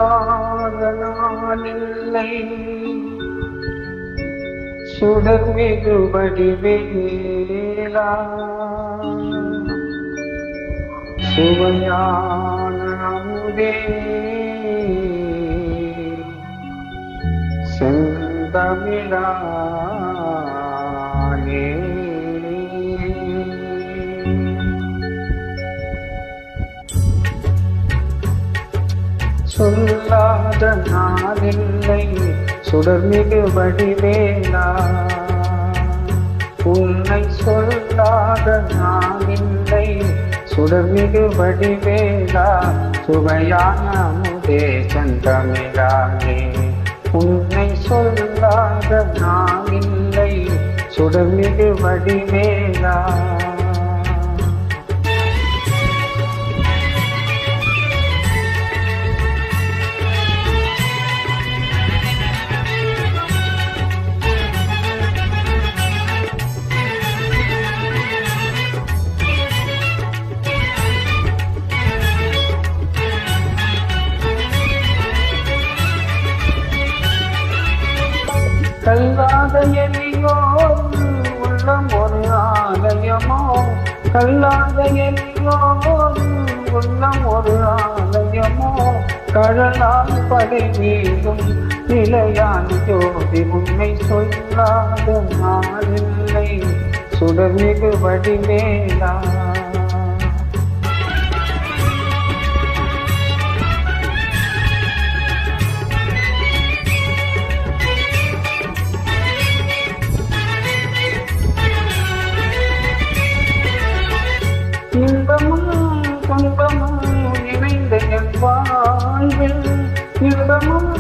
சொல்லாத நாளில்லை சுடர்மிகு வடிவேலா சுவையான அமுதே செந்தமிழானே சொல்லாத நாளில்லை சுடர்மிகு வடிவேலா உன்னை சொல்லாத நாளில்லை சுடர்மிகு வடிவேலா சுவையான அமுதே செந்தமிழானே உன்னை சொல்லாத நாளில்லை சுடர்மிகு வடிவேலா கல்லாத எலியோ உள்ளம் ஒரு ஆலயமோ கல்லாத எலியோ உள்ளம் ஒரு ஆலயமோ கடலால் படை வீடும் நிலையான ஜோதி உண்மை சொல்லாத நாளில்லை சுடர்மிகு வடிவேலா இன்பமும் துன்பமும் இணைந்த என் வாழ்வில் இன்பமும்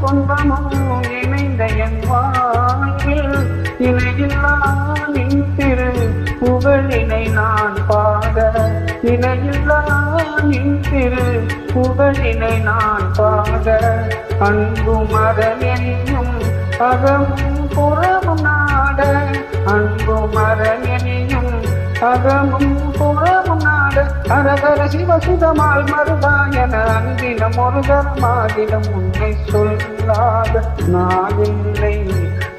துன்பமும் இணைந்த என் வாழ்வில் இணையில்லா நின் திரு புகழினை நான் பாட இணையில்லா நின் திரு புகழினை நான் பாட அன்பும் அரணெனியும் அகமும் புறமும் நாட அன்பும் அரணெனியும் அகமும் புறமும் நாடு அரகர சிவசுதமால் மருதாயன அன்பினம் ஒரு தர்மாதினம் உன்னை சொல்லாத நாளில்லை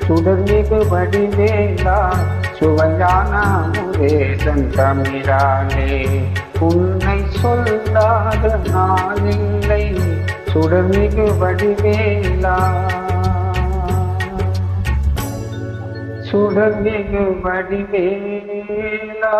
சுடர்மிகு வடிவேலா சுவையான அமுதே செந்தமிழானே உன்னை சொல்லாத நாளில்லை சுடர்மிகு வடிவேலா சுடர்மிகு வடிவேலா